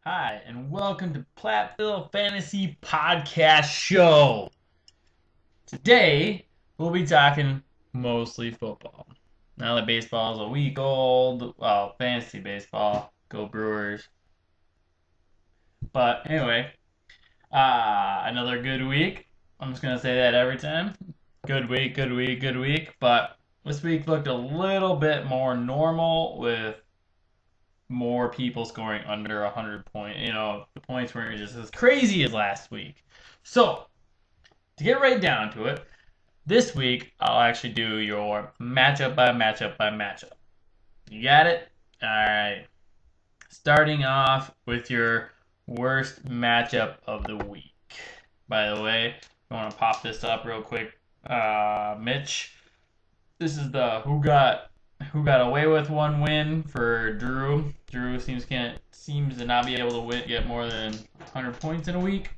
Hi, and welcome to Platteville Fantasy Podcast Show. Today, we'll be talking mostly football. Now that baseball is a week old, well, fantasy baseball, go Brewers. But anyway, another good week. I'm just going to say that every time. Good week, good week, good week. But this week looked a little bit more normal with more people scoring under 100 points. The points weren't just as crazy as last week. So, to get right down to it, this week I'll actually do your matchup by matchup by matchup. You got it? All right. Starting off with your worst matchup of the week. By the way, I want to pop this up real quick. Mitch, this is the who got away with one win for Drew. Drew seems to not be able to get more than 100 points in a week.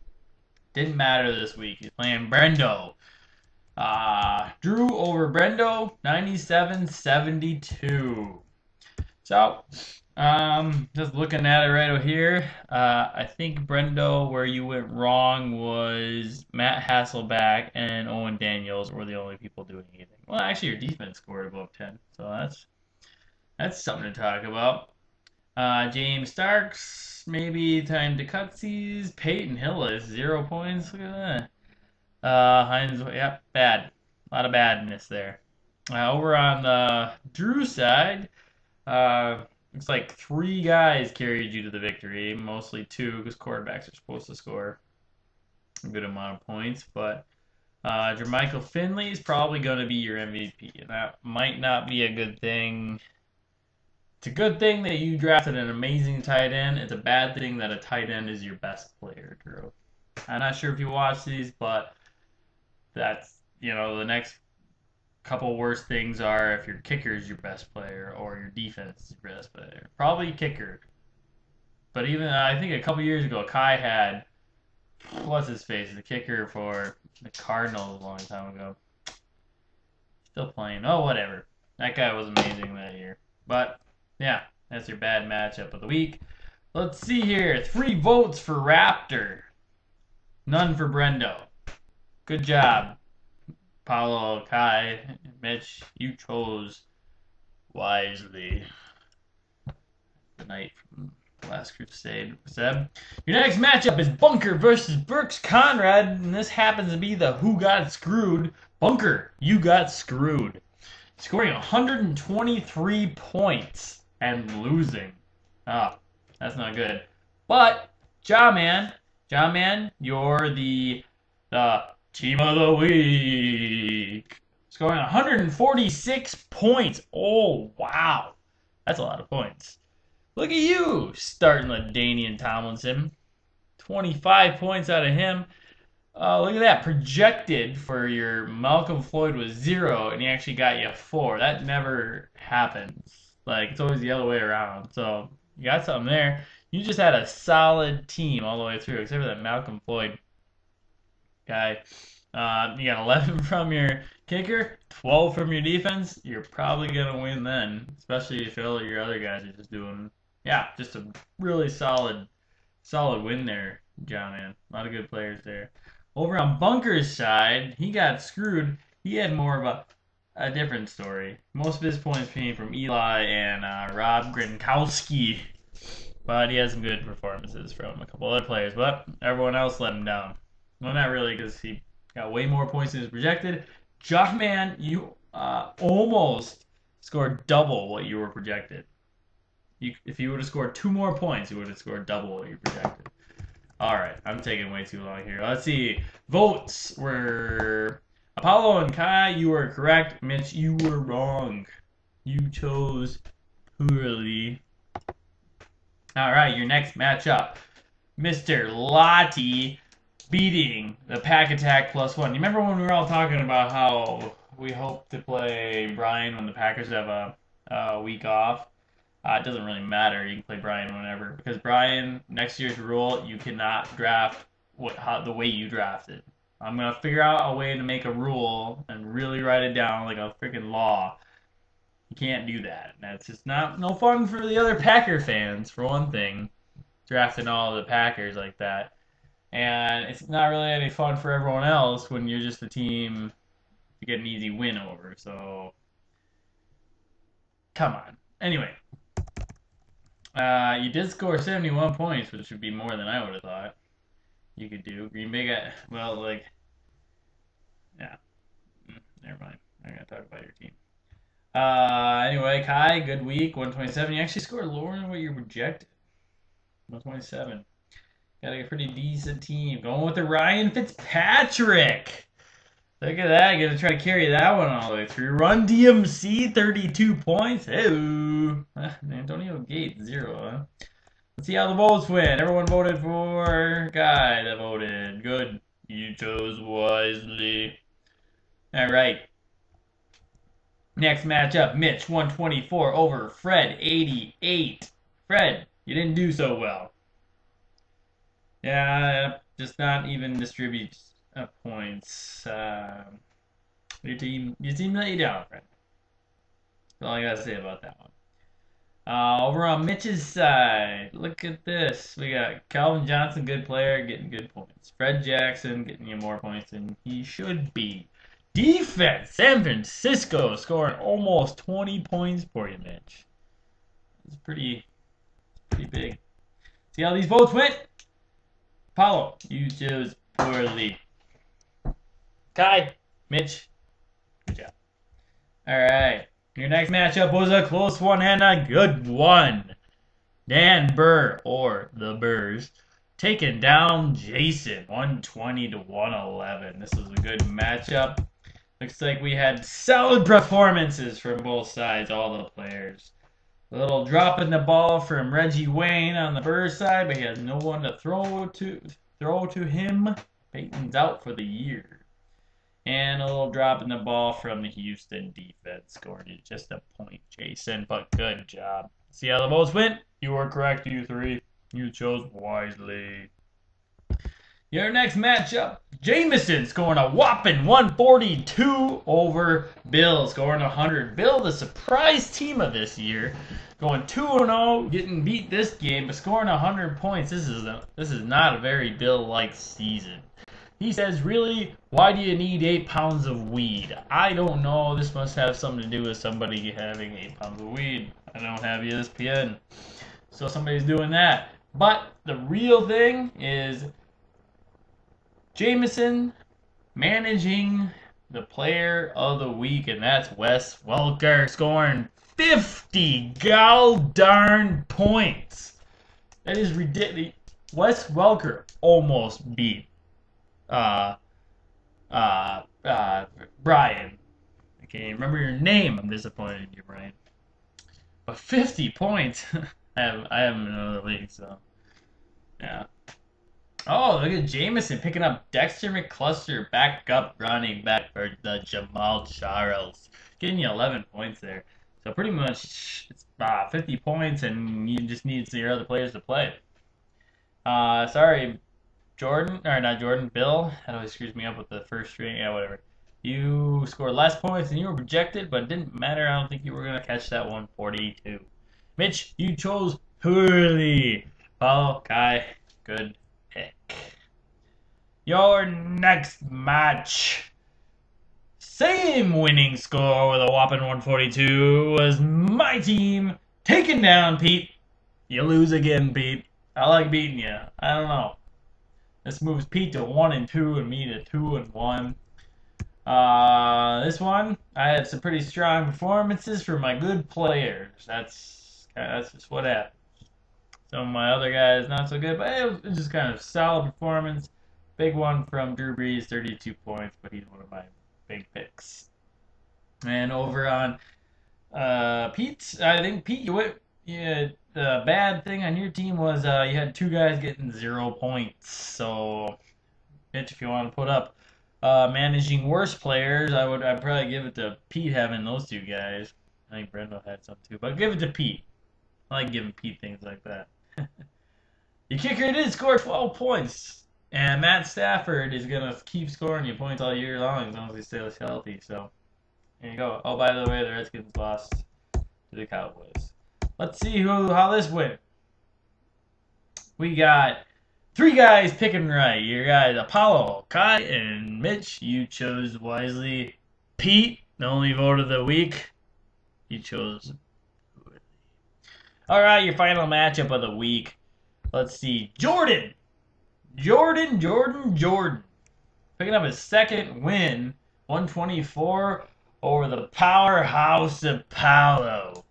Didn't matter this week. He's playing Brendo. Drew over Brendo, 97-72. So, just looking at it right over here, I think Brendo, where you went wrong was Matt Hasselback and Owen Daniels were the only people doing anything. Well, actually, your defense scored above 10, so that's something to talk about. James Starks, maybe time to cutsies. Peyton Hillis, 0 points. Look at that. Hines, yep, bad. A lot of badness there. Over on the Drew side, looks like 3 guys carried you to the victory. Mostly 2, because quarterbacks are supposed to score a good amount of points. But Jermichael Finley is probably going to be your MVP, and that might not be a good thing. It's a good thing that you drafted an amazing tight end. It's a bad thing that a tight end is your best player, Drew. I'm not sure if you watch these, but that's, the next couple worst things are if your kicker is your best player or your defense is your best player. Probably kicker. But even, I think a couple years ago, Kai had, what's his face, the kicker for the Cardinals a long time ago. Still playing. Oh, whatever. That guy was amazing that year. But, yeah, that's your bad matchup of the week. Let's see here. 3 votes for Raptor. None for Brendo. Good job, Paulo, Kai, Mitch. You chose wisely. The night from Last Crusade. Seb. Your next matchup is Bunker versus Burks Conrad, and this happens to be the Who Got Screwed. Bunker, you got screwed. Scoring 123 points and losing. Oh, that's not good. But, Jawman, you're the team of the week. Scoring 146 points. Oh, wow. That's a lot of points. Look at you starting LaDainian Tomlinson. 25 points out of him. Look at that. Projected for your Malcolm Floyd was 0, and he actually got you 4. That never happens. It's always the other way around. So, you got something there. You just had a solid team all the way through, except for that Malcolm Floyd guy. You got 11 from your kicker, 12 from your defense. You're probably going to win then, especially if all your other guys are just doing, just a really solid win there, John, man. A lot of good players there. Over on Bunker's side, he got screwed. He had more of a different story. Most of his points came from Eli and Rob Gronkowski. But he had some good performances from a couple other players. But everyone else let him down. Well, not really, because he got way more points than was projected. Jockman, you almost scored double what you were projected. If you would have scored 2 more points, you would have scored double what you projected. All right, I'm taking way too long here. Let's see. Votes were Apollo and Kai, you were correct. Mitch, you were wrong. You chose poorly. All right, your next matchup. Mr. Lottie beating the Pack Attack +1. You remember when we were all talking about how we hope to play Brian when the Packers have a week off? It doesn't really matter. You can play Brian whenever. Because Brian, next year's rule, you cannot draft the way you drafted. I'm going to figure out a way to make a rule and really write it down like a freaking law. You can't do that. That's just no fun for the other Packer fans, for one thing. drafting all the Packers like that. And it's not really any fun for everyone else when you're just a team to get an easy win over. So, come on. Anyway, you did score 71 points, which would be more than I would have thought you could do. Green Bay got, well, like, yeah. Never mind. I'm going to talk about your team. Anyway, Kai, good week, 127. You actually scored lower than what you projected. 127. Got a pretty decent team. Going with the Ryan Fitzpatrick. Look at that. Gonna try to carry that one all the way through. Run DMC, 32 points. Hey, Antonio Gates, 0, huh? Let's see how the votes went. Everyone voted for Guy that voted. Good. You chose wisely. All right. Next matchup, Mitch, 124 over Fred, 88. Fred, you didn't do so well. Yeah, just not even distribute points. Your team let you down, Fred. That's all I gotta say about that one. Over on Mitch's side, look at this. We got Calvin Johnson, good player, getting good points. Fred Jackson getting you more points than he should be. Defense, San Francisco scoring almost 20 points for you, Mitch. It's pretty big. See how these votes went? Paulo, you chose poorly. Kai, Mitch, good job. All right. Your next matchup was a close one and a good one. Dan Burr, or the Burrs, taking down Jason, 120 to 111. This was a good matchup. Looks like we had solid performances from both sides, all the players. A little drop in the ball from Reggie Wayne on the Burr side, but he has no one to throw to him. Peyton's out for the year. And a little drop in the ball from the Houston defense, scoring you just a point, Jason, but good job. See how the votes went? You were correct, you three. You chose wisely. Your next matchup, Jameson scoring a whopping 142 over Bill, scoring 100. Bill, the surprise team of this year, going 2-0, getting beat this game, but scoring 100 points. This is not a very Bill-like season. He says, really, why do you need 8 pounds of weed? I don't know. This must have something to do with somebody having 8 pounds of weed. I don't have ESPN. So somebody's doing that. But the real thing is Jameson managing the player of the week, and that's Wes Welker, scoring 50 darn points. That is ridiculous. Wes Welker almost beat Brian. I can't even remember your name. I'm disappointed in you, Brian. But 50 points. I have him in another league, so yeah. Oh, look at Jameson picking up Dexter McCluster, backup running back for the Jamal Charles, getting you 11 points there. So pretty much it's 50 points, and you just need your other players to play. Sorry, Jordan, or not Jordan, Bill. That always screws me up with the first string. Yeah, whatever. You scored less points than you were projected, but it didn't matter. I don't think you were going to catch that 142. Mitch, you chose poorly. Paulo, Kai, good pick. Your next match. Same winning score with a whopping 142 was my team taking down Pete. You lose again, Pete. I like beating you. I don't know. This moves Pete to 1-2 and me to 2-1. This one, I had some pretty strong performances for my good players. That's just what happened. Some of my other guys not so good, but it was just kind of solid performance. Big one from Drew Brees, 32 points, but he's one of my big picks. And over on Pete, I think Pete, the bad thing on your team was you had 2 guys getting 0 points. So, Mitch, if you want to put up managing worse players, I'd probably give it to Pete having those 2 guys. I think Brendo had some too, but give it to Pete. I like giving Pete things like that. Your kicker did score 12 points. And Matt Stafford is going to keep scoring you points all year long as long as he stays healthy. So, there you go. Oh, by the way, the Redskins lost to the Cowboys. Let's see how this went. We got three guys picking right. You got Apollo, Kai, and Mitch. You chose wisely. Pete, the only vote of the week. You chose. All right, your final matchup of the week. Let's see. Jordan. Jordan. Picking up his second win. 124 over the powerhouse of Paolo.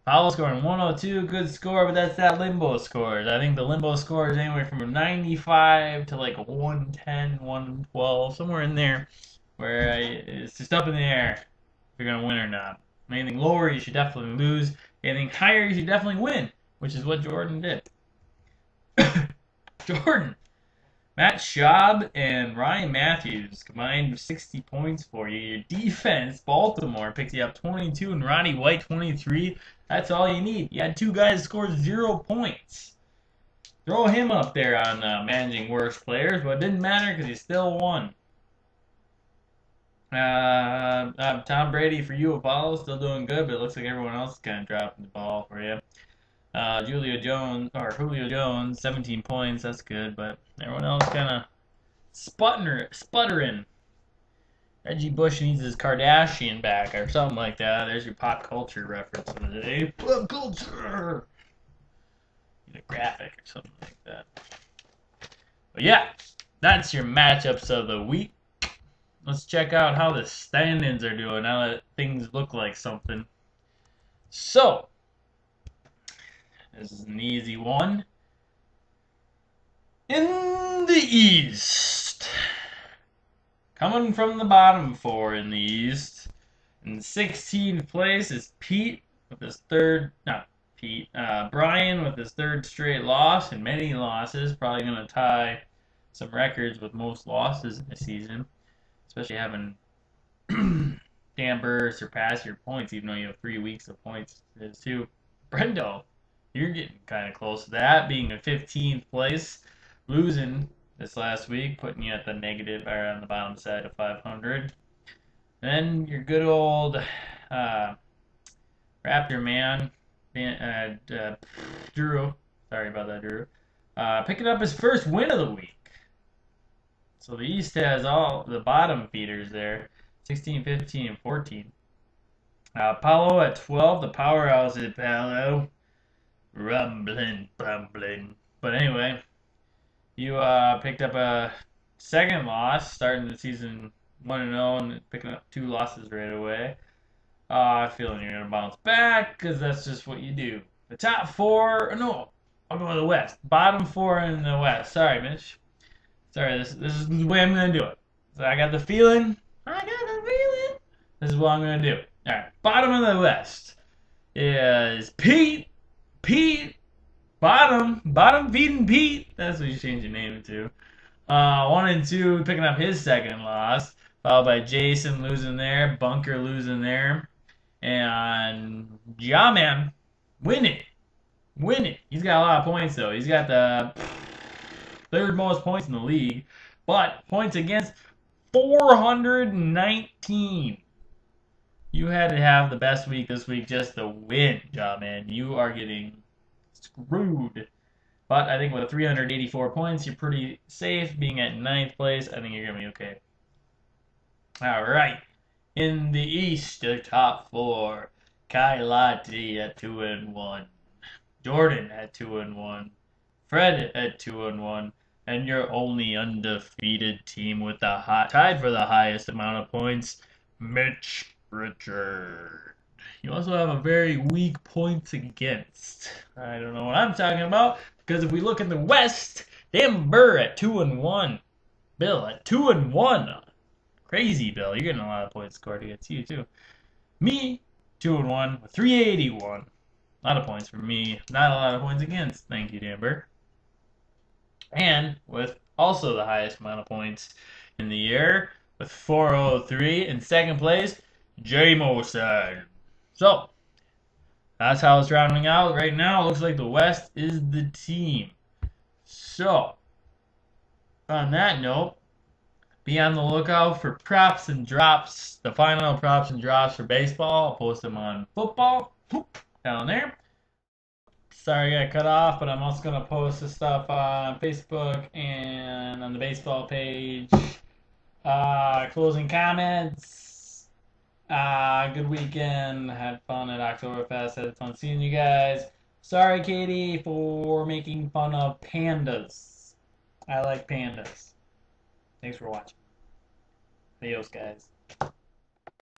Paolo scoring 102, good score, but that's that limbo score. I think the limbo score is anywhere from 95 to like 110, 112, somewhere in there, where it's just up in the air if you're going to win or not. Anything lower, you should definitely lose. Anything higher, you should definitely win, which is what Jordan did. Jordan. Matt Schaub and Ryan Matthews combined for 60 points for you. Your defense, Baltimore, picks you up 22, and Ronnie White 23. That's all you need. You had two guys score 0 points. Throw him up there on managing worst players, but it didn't matter because he still won. Tom Brady for you, Apollo, still doing good, but it looks like everyone else is kind of dropping the ball for you. Julio Jones, 17 points. That's good, but everyone else kind of sputtering. Reggie Bush needs his Kardashian back or something like that. There's your pop culture reference of the day. Pop culture. Need a graphic or something like that. But yeah, that's your matchups of the week. Let's check out how the stand-ins are doing now that things look like something. So. This is an easy one. In the East, coming from the bottom four in the East, in 16th place is Pete with his Brian with his third straight loss and many losses. Probably going to tie some records with most losses in the season, especially having Damber surpass your points, even though you have 3 weeks of points. There's two. Brendo. You're getting kind of close to that, being in 15th place, losing this last week, putting you at the negative or on the bottom side of 500. Then your good old Raptor man, Drew. Sorry about that, Drew. Picking up his first win of the week. So the East has all the bottom feeders there, 16, 15, and 14. Paulo at 12, the powerhouse is Paulo. Rumbling. But anyway, you picked up a second loss, starting the season 1-0 and picking up 2 losses right away. Feeling you're going to bounce back because that's just what you do. The top 4, no, I'll go to the West. Bottom 4 in the West. Sorry, Mitch. Sorry, this is the way I'm going to do it. So I got the feeling. This is what I'm going to do. All right, bottom of the West is Pete, bottom feeding Pete. That's what you change your name to. 1 and 2 picking up his second loss, followed by Jason losing there, Bunker losing there, and Ja-Man winning. He's got a lot of points though. He's got the 3rd most points in the league, but points against 419. You had to have the best week this week just to win, Ja-Man. You are getting screwed. But I think with 384 points, you're pretty safe. Being at 9th place, I think you're going to be okay. All right. In the East, the top 4. Kai Lati at 2-1. Jordan at 2-1. Fred at 2-1. And your only undefeated team with the tied for the highest amount of points, Mitch Richard. You also have a very weak points against. I don't know what I'm talking about, because if we look in the West, Dan Burr at 2-1. Bill at 2-1. Crazy, Bill. You're getting a lot of points scored against you, too. Me, 2-1 with 381. A lot of points for me. Not a lot of points against. Thank you, Dan Burr. And with also the highest amount of points in the year, with 403 in 2nd place, J-Mo-san. So, that's how it's rounding out. Right now, it looks like the West is the team. So, on that note, be on the lookout for props and drops. The final props and drops for baseball. I'll post them on football down there. Sorry I got cut off, but I'm also gonna post this stuff on Facebook and on the baseball page. Closing comments. Good weekend. Had fun at Oktoberfest. Had fun seeing you guys. Sorry, Katie, for making fun of pandas. I like pandas. Thanks for watching. Adios, guys.